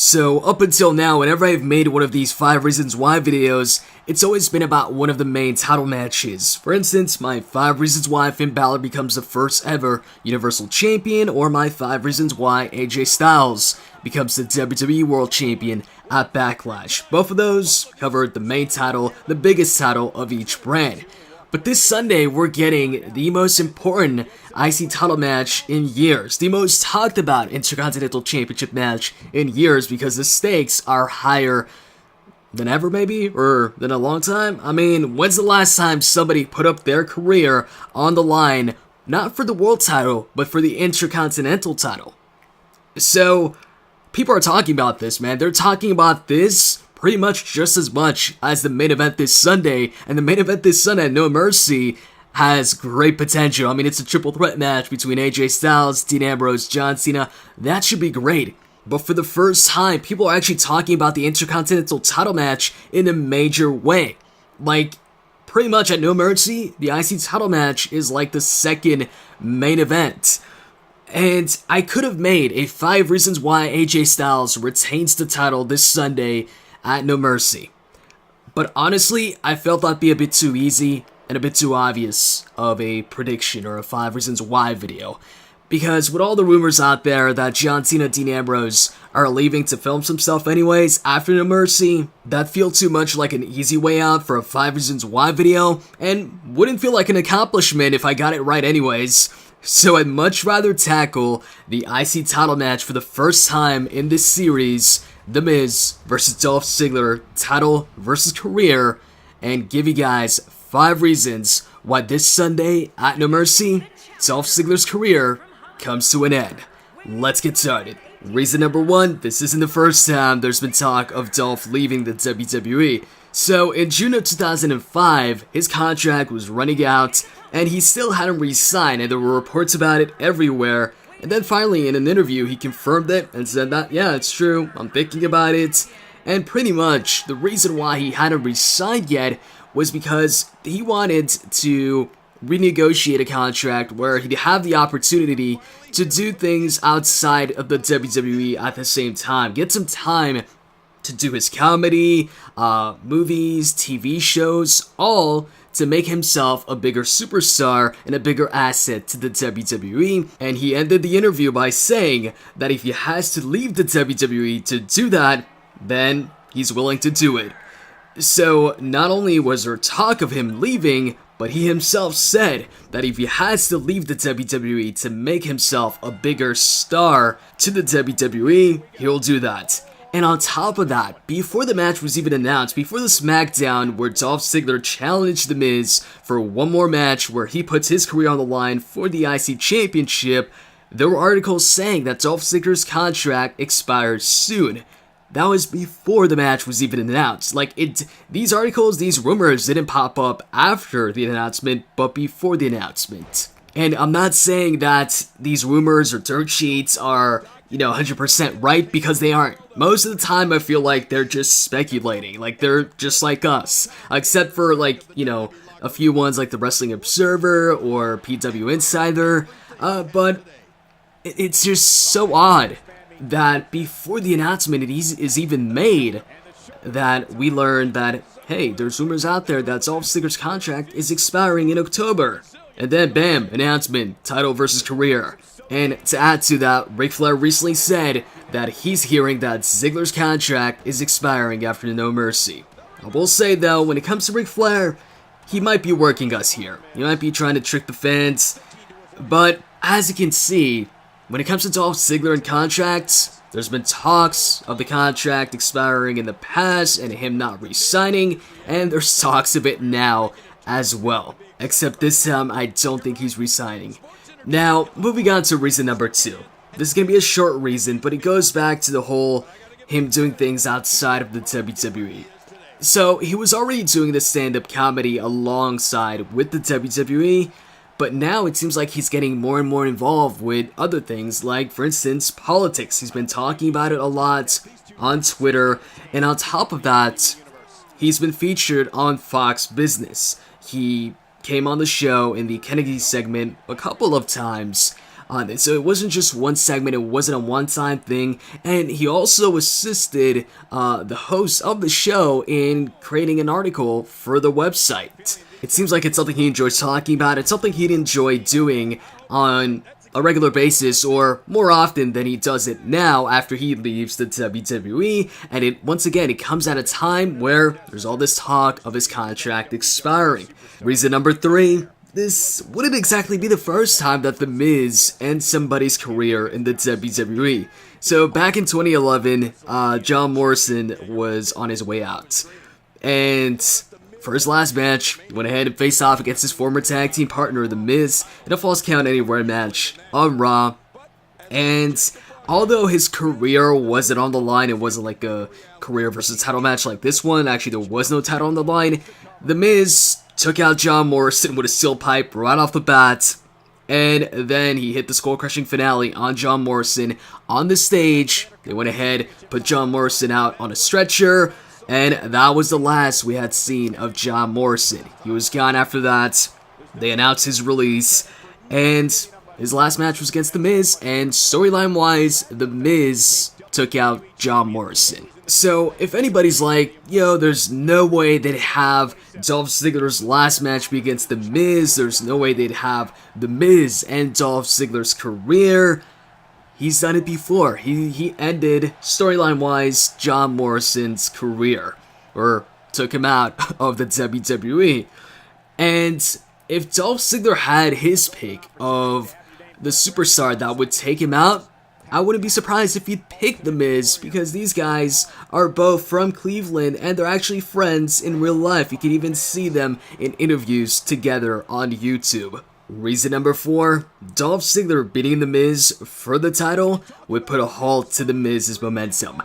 So up until now, whenever I've made one of these 5 Reasons Why videos, it's always been about one of the main title matches. For instance, my 5 Reasons Why Finn Balor becomes the first ever Universal Champion, or my 5 Reasons Why AJ Styles becomes the WWE World Champion at Backlash. Both of those covered the main title, the biggest title of each brand. But this Sunday, we're getting the most important IC title match in years. The most talked about Intercontinental Championship match in years because the stakes are higher than ever, maybe? Or than a long time? I mean, when's the last time somebody put up their career on the line, not for the world title, but for the Intercontinental title? So, people are talking about this, man. They're talking about this pretty much just as much as the main event this Sunday, and the main event this Sunday, No Mercy, has great potential. I mean, it's a triple threat match between AJ Styles, Dean Ambrose, John Cena. That should be great. But for the first time, people are actually talking about the Intercontinental title match in a major way. Like, pretty much at No Mercy, the IC title match is like the second main event. And I could have made a 5 Reasons Why AJ Styles retains the title this Sunday at No Mercy. But honestly, I felt that'd be a bit too easy and a bit too obvious of a prediction or a 5 Reasons Why video. Because with all the rumors out there that John Cena and Dean Ambrose are leaving to film some stuff anyways after No Mercy, that feels too much like an easy way out for a 5 Reasons Why video, and wouldn't feel like an accomplishment if I got it right anyways. So I'd much rather tackle the IC title match for the first time in this series, The Miz versus Dolph Ziggler, title versus career, and give you guys 5 reasons why this Sunday at No Mercy, Dolph Ziggler's career comes to an end. Let's get started. Reason number 1, this isn't the first time there's been talk of Dolph leaving the WWE. So in June of 2005, his contract was running out, and he still hadn't re-signed, and there were reports about it everywhere. And then finally, in an interview, he confirmed it and said that, yeah, it's true, I'm thinking about it. And pretty much, the reason why he hadn't re-signed yet was because he wanted to renegotiate a contract where he'd have the opportunity to do things outside of the WWE at the same time. Get some time to do his comedy, movies, TV shows, all to make himself a bigger superstar and a bigger asset to the WWE. And he ended the interview by saying that if he has to leave the WWE to do that, then he's willing to do it. So not only was there talk of him leaving, but he himself said that if he has to leave the WWE to make himself a bigger star to the WWE, he'll do that. And on top of that, before the match was even announced, before the SmackDown where Dolph Ziggler challenged The Miz for one more match where he puts his career on the line for the IC Championship, there were articles saying that Dolph Ziggler's contract expires soon. That was before the match was even announced. These articles, these rumors didn't pop up after the announcement, but before the announcement. And I'm not saying that these rumors or dirt sheets are 100% right, because they aren't. Most of the time, I feel like they're just speculating. Like, they're just like us. Except for, a few ones like the Wrestling Observer or PW Insider. But it's just so odd that before the announcement is even made, that we learned that, hey, there's rumors out there that Dolph Ziggler's contract is expiring in October. And then, bam, announcement, title versus career. And to add to that, Ric Flair recently said that he's hearing that Ziggler's contract is expiring after No Mercy. I will say though, when it comes to Ric Flair, he might be working us here. He might be trying to trick the fans. But as you can see, when it comes to Dolph Ziggler and contracts, there's been talks of the contract expiring in the past and him not re-signing, and there's talks of it now as well. Except this time, I don't think he's re-signing. Now, moving on to reason number 2. This is going to be a short reason, but it goes back to the whole him doing things outside of the WWE. So, he was already doing the stand-up comedy alongside with the WWE, but now it seems like he's getting more and more involved with other things, like, for instance, politics. He's been talking about it a lot on Twitter, and on top of that, he's been featured on Fox Business. He came on the show in the Kennedy segment a couple of times, on it. So it wasn't just one segment, it wasn't a one-time thing, and he also assisted the host of the show in creating an article for the website. It seems like it's something he enjoys talking about, it's something he'd enjoy doing on a regular basis, or more often than he does it now after he leaves the WWE, and once again, it comes at a time where there's all this talk of his contract expiring. Reason number 3, this wouldn't exactly be the first time that The Miz ends somebody's career in the WWE. So back in 2011, John Morrison was on his way out, and for his last match, he went ahead and faced off against his former tag team partner, The Miz, in a Falls Count Anywhere match on Raw. And although his career wasn't on the line, it wasn't like a career versus title match like this one. Actually, there was no title on the line. The Miz took out John Morrison with a steel pipe right off the bat. And then he hit the skull-crushing finale on John Morrison on the stage. They went ahead, put John Morrison out on a stretcher. And that was the last we had seen of John Morrison. He was gone after that. They announced his release, and his last match was against The Miz, and storyline-wise, The Miz took out John Morrison. So, if anybody's like, yo, there's no way they'd have Dolph Ziggler's last match be against The Miz, there's no way they'd have The Miz end Dolph Ziggler's career, he's done it before. He ended, storyline-wise, John Morrison's career, or took him out of the WWE. And if Dolph Ziggler had his pick of the superstar that would take him out, I wouldn't be surprised if he'd pick The Miz, because these guys are both from Cleveland and they're actually friends in real life. You can even see them in interviews together on YouTube. Reason number 4, Dolph Ziggler beating The Miz for the title would put a halt to The Miz's momentum.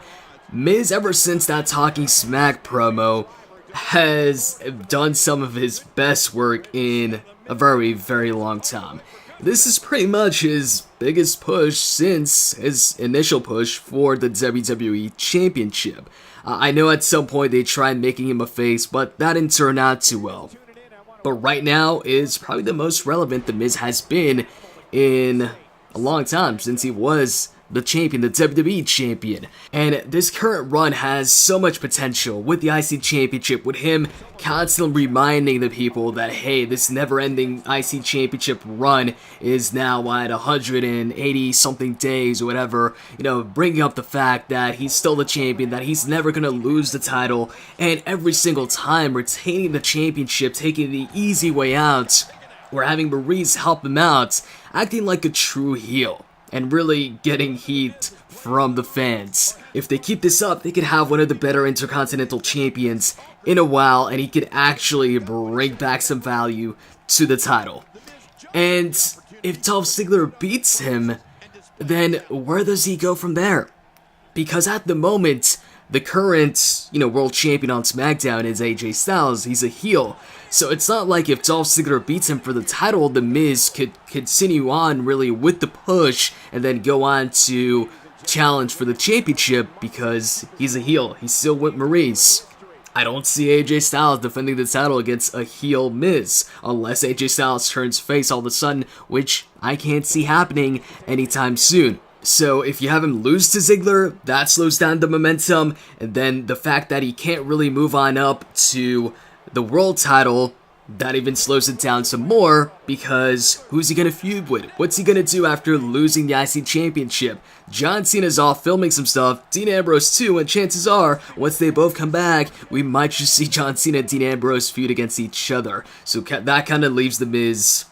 Miz, ever since that Talking Smack promo, has done some of his best work in a very, very long time. This is pretty much his biggest push since his initial push for the WWE Championship. I know at some point they tried making him a face, but that didn't turn out too well. But right now is probably the most relevant The Miz has been in a long time, since he was the champion, the WWE champion. And this current run has so much potential with the IC Championship, with him constantly reminding the people that, hey, this never-ending IC Championship run is now at 180 something days or whatever, you know, bringing up the fact that he's still the champion, that he's never gonna lose the title, and every single time retaining the championship, taking the easy way out, or having Maurice help him out, acting like a true heel, and really getting heat from the fans. If they keep this up, they could have one of the better Intercontinental Champions in a while, and he could actually bring back some value to the title. And if Dolph Ziggler beats him, then where does he go from there? Because at the moment, the current, world champion on SmackDown is AJ Styles. He's a heel. So it's not like if Dolph Ziggler beats him for the title, The Miz could continue on really with the push and then go on to challenge for the championship, because he's a heel. He's still with Maurice. I don't see AJ Styles defending the title against a heel Miz, unless AJ Styles turns face all of a sudden, which I can't see happening anytime soon. So if you have him lose to Ziggler, that slows down the momentum, and then the fact that he can't really move on up to the world title, that even slows it down some more, because who's he gonna feud with? What's he gonna do after losing the IC Championship? John Cena's off filming some stuff, Dean Ambrose too, and chances are, once they both come back, we might just see John Cena and Dean Ambrose feud against each other. So that kind of leaves The Miz,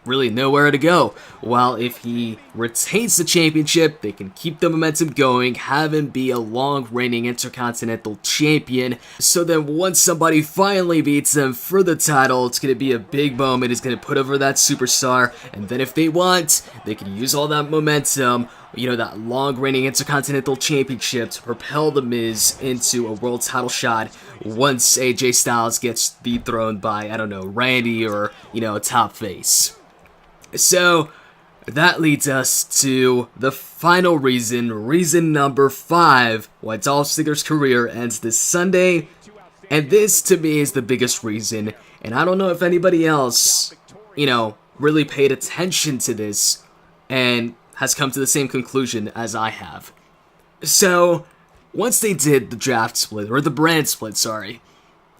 really nowhere to go. While if he retains the championship, they can keep the momentum going, have him be a long-reigning Intercontinental Champion. So then once somebody finally beats him for the title, it's going to be a big moment. It's going to put over that superstar. And then if they want, they can use all that momentum, that long-reigning Intercontinental Championship, to propel The Miz into a world title shot once AJ Styles gets dethroned by, Randy or, a top face. So, that leads us to the final reason number 5, why Dolph Ziggler's career ends this Sunday. And this, to me, is the biggest reason. And I don't know if anybody else, really paid attention to this and has come to the same conclusion as I have. So, once they did the draft split, or the brand split, sorry,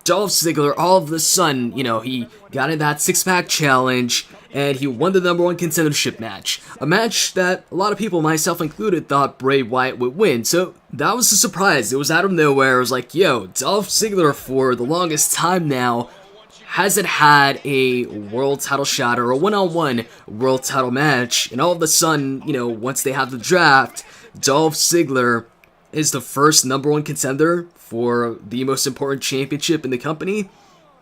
Dolph Ziggler, all of a sudden, he got in that six-pack challenge, and he won the #1 contendership match. A match that a lot of people, myself included, thought Bray Wyatt would win. So that was a surprise. It was out of nowhere. It was like, yo, Dolph Ziggler, for the longest time now, hasn't had a world title shot or a one-on-one world title match. And all of a sudden, once they have the draft, Dolph Ziggler is the first #1 contender for the most important championship in the company.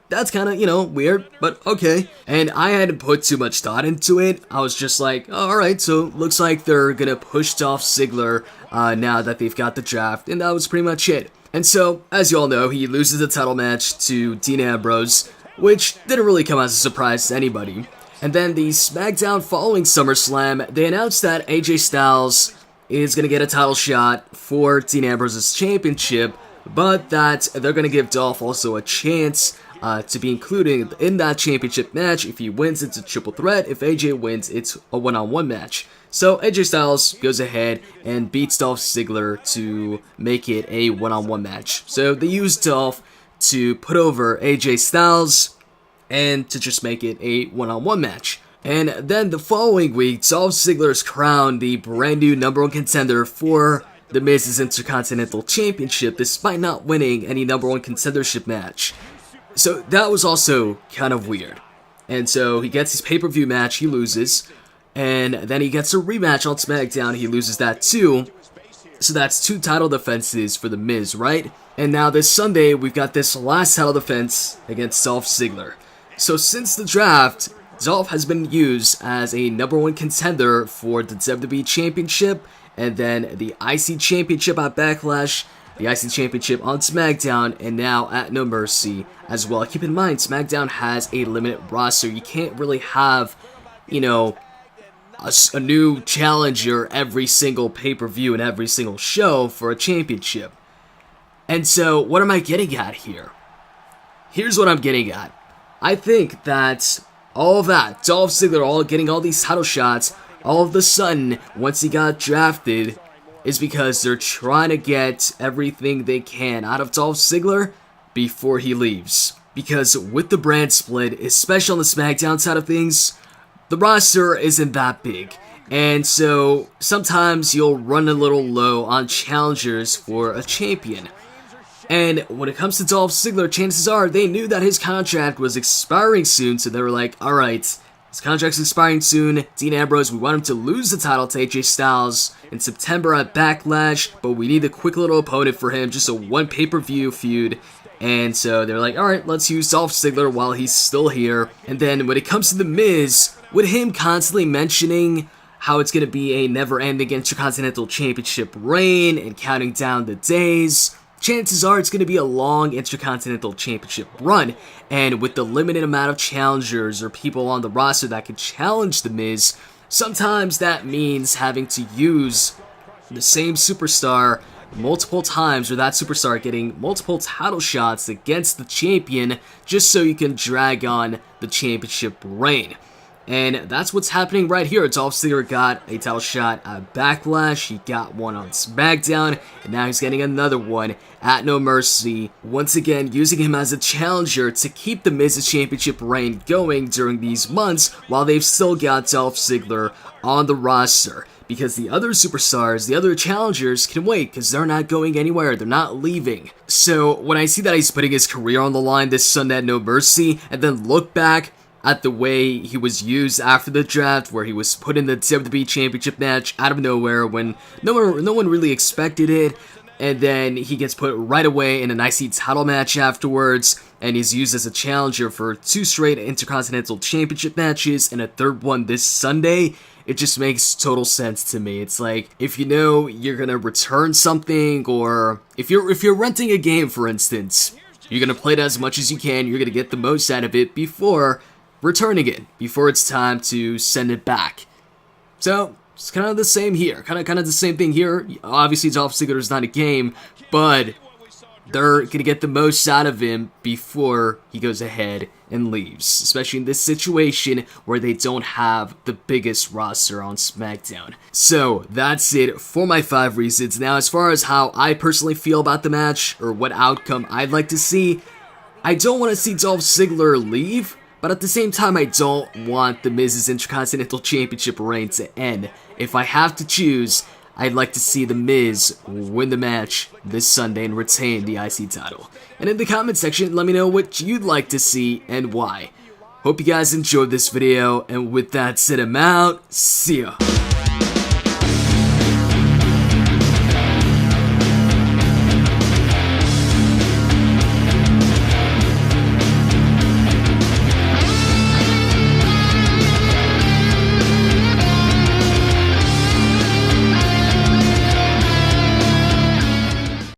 That's kind of, weird, but okay. And I hadn't put too much thought into it. I was just like, oh, alright, so looks like they're gonna push Dolph Ziggler now that they've got the draft, and that was pretty much it. And so, as you all know, he loses the title match to Dean Ambrose, which didn't really come as a surprise to anybody. And then the SmackDown following SummerSlam, they announced that AJ Styles is going to get a title shot for Dean Ambrose's championship, but that they're going to give Dolph also a chance to be included in that championship match. If he wins, it's a triple threat. If AJ wins, it's a one-on-one match. So AJ Styles goes ahead and beats Dolph Ziggler to make it a one-on-one match. So they used Dolph to put over AJ Styles and to just make it a one-on-one match. And then the following week, Dolph Ziggler is crowned the brand new #1 contender for The Miz's Intercontinental Championship, despite not winning any #1 contendership match. So that was also kind of weird. And so he gets his pay-per-view match, he loses, and then he gets a rematch on SmackDown, he loses that too. So that's 2 title defenses for The Miz, right? And now this Sunday, we've got this last title defense against Dolph Ziggler. So since the draft, Dolph has been used as a #1 contender for the WWE Championship, and then the IC Championship at Backlash, the IC Championship on SmackDown, and now at No Mercy as well. Keep in mind, SmackDown has a limited roster. You can't really have, a new challenger every single pay-per-view and every single show for a championship. And so, what am I getting at here? Here's what I'm getting at. I think that all of that, Dolph Ziggler getting all these title shots, all of a sudden, once he got drafted, is because they're trying to get everything they can out of Dolph Ziggler before he leaves. Because with the brand split, especially on the SmackDown side of things, the roster isn't that big. And so, sometimes you'll run a little low on challengers for a champion. And when it comes to Dolph Ziggler, chances are they knew that his contract was expiring soon, so they were like, alright, his contract's expiring soon, Dean Ambrose, we want him to lose the title to AJ Styles in September at Backlash, but we need a quick little opponent for him, just a one pay-per-view feud. And so they're like, alright, let's use Dolph Ziggler while he's still here. And then when it comes to The Miz, with him constantly mentioning how it's going to be a never-ending Intercontinental Championship reign and counting down the days, chances are it's going to be a long Intercontinental Championship run, and with the limited amount of challengers or people on the roster that can challenge The Miz, sometimes that means having to use the same superstar multiple times, or that superstar getting multiple title shots against the champion just so you can drag on the championship reign. And that's what's happening right here. Dolph Ziggler got a title shot at Backlash, he got one on SmackDown, and now he's getting another one at No Mercy, once again using him as a challenger to keep the Miz's championship reign going during these months while they've still got Dolph Ziggler on the roster. Because the other superstars, the other challengers can wait because they're not going anywhere, they're not leaving. So when I see that he's putting his career on the line this Sunday at No Mercy, and then look back at the way he was used after the draft, where he was put in the WWE Championship match out of nowhere when no one really expected it, and then he gets put right away in an IC title match afterwards, and he's used as a challenger for 2 straight Intercontinental Championship matches and a 3rd one this Sunday. It just makes total sense to me. It's like, if you know you're gonna return something, or if you're renting a game, for instance, you're gonna play it as much as you can, you're gonna get the most out of it before returning it, before it's time to send it back. So it's kind of the same here, kind of the same thing here. Obviously, Dolph Ziggler is not a game, but they're gonna get the most out of him before he goes ahead and leaves, especially in this situation where they don't have the biggest roster on SmackDown. So that's it for my 5 reasons. Now, as far as how I personally feel about the match, or what outcome I'd like to see, I don't want to see Dolph Ziggler leave, but at the same time, I don't want The Miz's Intercontinental Championship reign to end. If I have to choose, I'd like to see The Miz win the match this Sunday and retain the IC title. And in the comment section, let me know what you'd like to see and why. Hope you guys enjoyed this video, and with that said, I'm out. See ya.